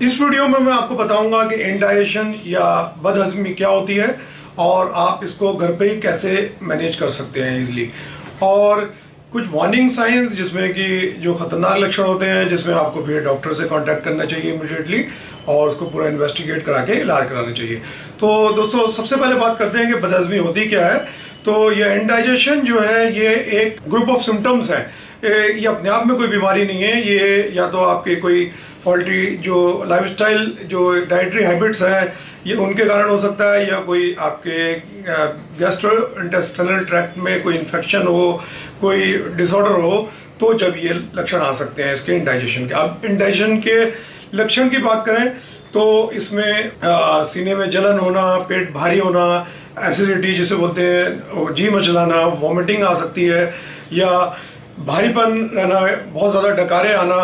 इस वीडियो में मैं आपको बताऊंगा कि इंडाइजेशन या बदहजमी क्या होती है और आप इसको घर पे ही कैसे मैनेज कर सकते हैं इजीली, और कुछ वार्निंग साइंस जिसमें कि जो ख़तरनाक लक्षण होते हैं जिसमें आपको फिर डॉक्टर से कांटेक्ट करना चाहिए इमीडिएटली और उसको पूरा इन्वेस्टिगेट करा के इलाज कराना चाहिए। तो दोस्तों सबसे पहले बात करते हैं कि बदहजमी होती क्या है। तो ये इंडाइजेशन जो है ये एक ग्रुप ऑफ सिम्टम्स है। ये अपने आप में कोई बीमारी नहीं है, ये या तो आपके कोई फॉल्टी जो लाइफस्टाइल जो डाइटरी हैबिट्स हैं ये उनके कारण हो सकता है, या कोई आपके गैस्ट्रोइंटेस्टाइनल ट्रैक्ट में कोई इन्फेक्शन हो, कोई डिसऑर्डर हो, तो जब ये लक्षण आ सकते हैं इसके इंडाइजेशन के। अब इंडाइजेशन के लक्षण की बात करें तो इसमें सीने में जलन होना, पेट भारी होना, एसिडिटी जिसे बोलते हैं, जी मचलाना, वॉमिटिंग आ सकती है, या भारीपन रहना, बहुत ज़्यादा डकारे आना,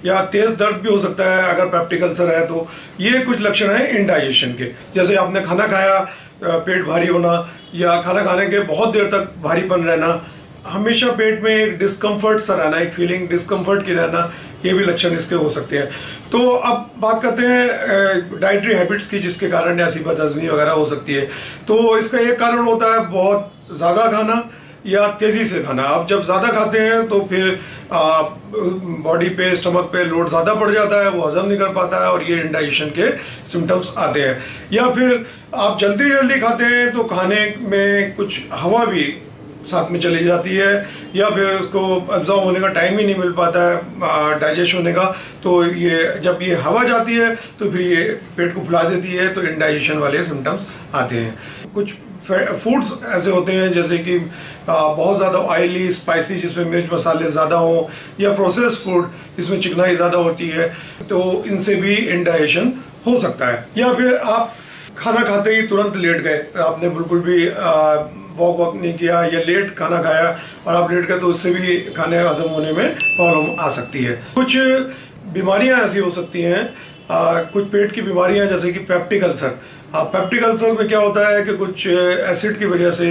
या तेज़ दर्द भी हो सकता है अगर पेप्टिक अल्सर है। तो ये कुछ लक्षण हैं इंडाइजेशन के। जैसे आपने खाना खाया, पेट भारी होना, या खाना खाने के बहुत देर तक भारीपन रहना, हमेशा पेट में एक डिस्कम्फर्ट सा रहना, एक फीलिंग डिस्कम्फर्ट की रहना, ये भी लक्षण इसके हो सकते हैं। तो अब बात करते हैं डाइटरी हैबिट्स की जिसके कारण ऐसी बदहजमी वगैरह हो सकती है। तो इसका एक कारण होता है बहुत ज़्यादा खाना या तेज़ी से खाना। आप जब ज़्यादा खाते हैं तो फिर बॉडी पे, स्टमक पे लोड ज़्यादा पड़ जाता है, वो हजम नहीं कर पाता है और ये इंडाइजेशन के सिम्टम्स आते हैं। या फिर आप जल्दी जल्दी खाते हैं तो खाने में कुछ हवा भी साथ में चली जाती है, या फिर उसको एब्जॉर्ब होने का टाइम ही नहीं मिल पाता है डाइजेस्ट होने का। तो ये जब ये हवा जाती है तो फिर ये पेट को फुला देती है, तो इंडाइजेशन वाले सिम्टम्स आते हैं। कुछ फूड्स ऐसे होते हैं जैसे कि बहुत ज़्यादा ऑयली, स्पाइसी जिसमें मिर्च मसाले ज़्यादा हों, या प्रोसेस फूड जिसमें चिकनाई ज़्यादा होती है, तो इनसे भी इंडाइजेशन हो सकता है। या फिर आप खाना खाते ही तुरंत लेट गए, आपने बिल्कुल भी वॉक नहीं किया या लेट खाना खाया और आप लेट गए, तो उससे भी खाने हजम होने में प्रॉब्लम आ सकती है। कुछ बीमारियां ऐसी हो सकती हैं, कुछ पेट की बीमारियां जैसे कि पेप्टिक अल्सर। पेप्टिक अल्सर में क्या होता है कि कुछ एसिड की वजह से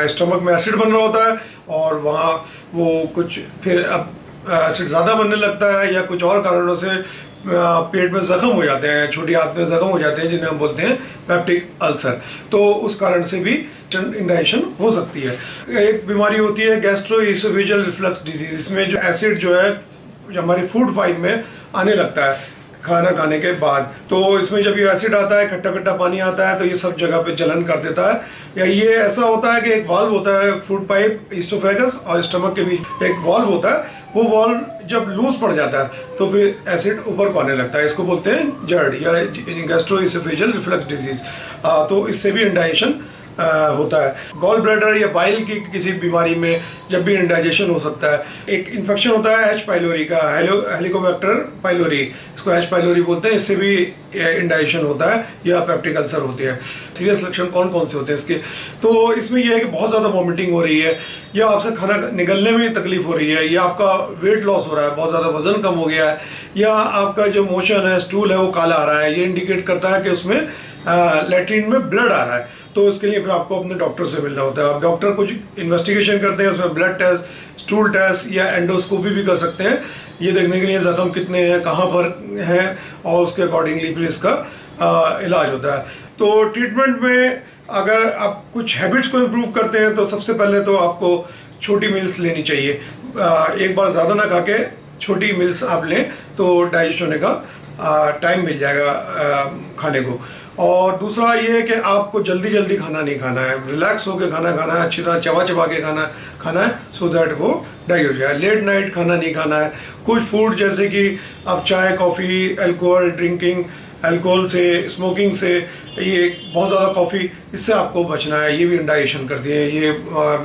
स्टमक में एसिड बन रहा होता है और वहाँ वो कुछ फिर अब एसिड ज़्यादा बनने लगता है, या कुछ और कारणों से पेट में ज़ख्म हो जाते हैं, छोटी आंत में ज़ख्म हो जाते हैं जिन्हें हम बोलते हैं पेप्टिक अल्सर। तो उस कारण से भी इंडाइजेशन हो सकती है। एक बीमारी होती है गैस्ट्रोइसोफेजियल रिफ्लक्स डिजीज। इसमें जो एसिड जो है जो हमारी फूड फाइबर में आने लगता है खाना खाने के बाद, तो इसमें जब ये एसिड आता है, खट्टा खट्टा पानी आता है, तो ये सब जगह पे जलन कर देता है। या ये ऐसा होता है कि एक वाल्व होता है फूड पाइप, ईसोफेगस और स्टमक के बीच एक वाल्व होता है, वो वाल्व जब लूज पड़ जाता है तो फिर एसिड ऊपर को आने लगता है। इसको बोलते हैं जर्ड या गैस्ट्रोइसोफेजियल रिफ्लक्स डिजीज। तो इससे भी इंडाइजेशन होता है। गॉल ब्लैडर या बाइल की किसी बीमारी में जब भी इंडाइजेशन हो सकता है। एक इन्फेक्शन होता है एच पाइलोरी का, हेलिकोबैक्टर पाइलोरी, इसको एच पाइलोरी बोलते हैं, इससे भी इंडाइजेशन होता है या पेप्टिक अल्सर होते हैं। सीरियस लक्षण कौन कौन से होते हैं इसके? तो इसमें यह है कि बहुत ज़्यादा वॉमिटिंग हो रही है, या आपसे खाना निगलने में तकलीफ हो रही है, या आपका वेट लॉस हो रहा है, बहुत ज़्यादा वजन कम हो गया है, या आपका जो मोशन है, स्टूल है, वो काला आ रहा है। ये इंडिकेट करता है कि उसमें लैट्रिन में ब्लड आ रहा है। तो उसके लिए फिर आपको अपने डॉक्टर से मिलना होता है। अब डॉक्टर कुछ इन्वेस्टिगेशन करते हैं, उसमें ब्लड टेस्ट, स्टूल टेस्ट या एंडोस्कोपी भी कर सकते हैं, ये देखने के लिए जख्म कितने हैं, कहाँ पर हैं, और उसके अकॉर्डिंगली फिर इसका इलाज होता है। तो ट्रीटमेंट में अगर आप कुछ हैबिट्स को इम्प्रूव करते हैं तो सबसे पहले तो आपको छोटी मील्स लेनी चाहिए। एक बार ज़्यादा ना खा के छोटी मील्स आप लें तो डाइजेस्ट होने का टाइम मिल जाएगा खाने को। और दूसरा ये है कि आपको जल्दी जल्दी खाना नहीं खाना है, रिलैक्स होकर खाना खाना है, अच्छी तरह चबा चबा के खाना है, सो दैट वो डाइजेस्ट हो जाए। लेट नाइट खाना नहीं खाना है। कुछ फूड जैसे कि आप चाय, कॉफ़ी, अल्कोहल ड्रिंकिंग, अल्कोहल से, स्मोकिंग से, ये बहुत ज़्यादा कॉफ़ी, इससे आपको बचना है। ये भी इंडाइजेशन करती है। ये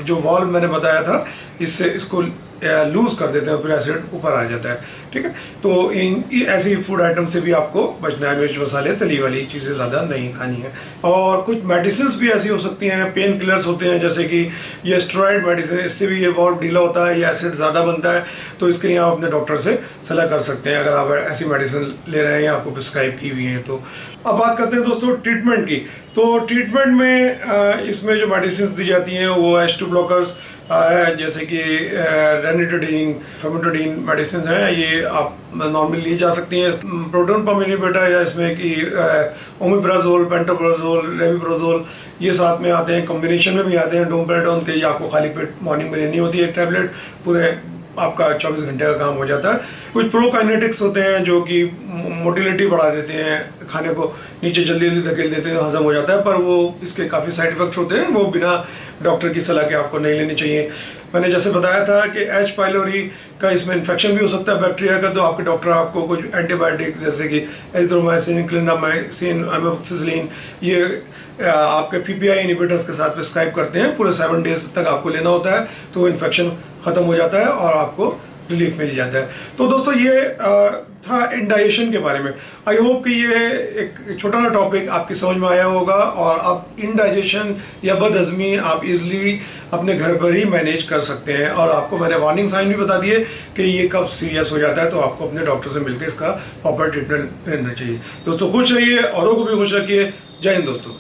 जो वाल्व मैंने बताया था, इससे इसको लूज़ कर देते हैं, फिर एसिड ऊपर आ जाता है। ठीक है, तो इन ऐसी फूड आइटम से भी आपको बचना है। मिर्च मसाले, तली वाली चीज़ें ज़्यादा नहीं खानी है। और कुछ मेडिसिन भी ऐसी हो सकती हैं, पेन किलर्स होते हैं जैसे कि ये स्टेरॉइड मेडिसिन, इससे भी ये वाल्व ढीला होता है, ये एसिड ज़्यादा बनता है, तो इसके लिए आप अपने डॉक्टर से सलाह कर सकते हैं अगर आप ऐसी मेडिसिन ले रहे हैं या आपको प्रिस्क्राइब की हुई है। तो अब बात करते हैं दोस्तों ट्रीटमेंट की। तो ट्रीटमेंट में इसमें जो मेडिसिन दी जाती हैं वो H2 ब्लॉकर्स, है, जैसे कि रेनिटोडीन, फेमिटोडीन मेडिसिन हैं, ये आप नॉर्मली ली जा सकती हैं। प्रोटोन पम्प इनहिबिटर या इसमें कि ओमेप्राजोल, पेंटोप्राजोल, रेविप्रोजोल ये साथ में आते हैं, कॉम्बिनेशन में भी आते हैं। डोमपेराडोन के ये आपको खाली पेट मॉर्निंग में लेनी होती है एक टैबलेट, पूरे आपका 24 घंटे का काम हो जाता है। कुछ प्रोकाइनेटिक्स होते हैं जो कि मोटिलिटी बढ़ा देते हैं, खाने को नीचे जल्दी जल्दी धकेल देते हैं, हजम हो जाता है, पर वो इसके काफ़ी साइड इफेक्ट्स होते हैं, वो बिना डॉक्टर की सलाह के आपको नहीं लेनी चाहिए। मैंने जैसे बताया था कि एच पाइलोरी का इसमें इन्फेक्शन भी हो सकता है बैक्टीरिया का, तो आपके डॉक्टर आपको कुछ एंटीबायोटिक जैसे कि एजिथ्रोमाइसिन, क्लिंडामाइसिन, एमोक्सिसिलिन ये आपके पीपीआई इनहिबिटर्स के साथ प्रिस्क्राइब करते हैं। पूरे 7 डेज तक आपको लेना होता है, तो इन्फेक्शन ख़त्म हो जाता है और आपको रिलीफ मिल जाता है। तो दोस्तों ये था इंडाइजेशन के बारे में। आई होप कि ये एक छोटा सा टॉपिक आपकी समझ में आया होगा और आप इंडाइजेशन या बदहजमी आप इजीली अपने घर पर ही मैनेज कर सकते हैं। और आपको मैंने वार्निंग साइन भी बता दिए कि ये कब सीरियस हो जाता है, तो आपको अपने डॉक्टर से मिलकर इसका प्रॉपर ट्रीटमेंट लेना चाहिए। दोस्तों खुश रहिए, औरों को भी खुश रखिए। जय हिंद दोस्तों।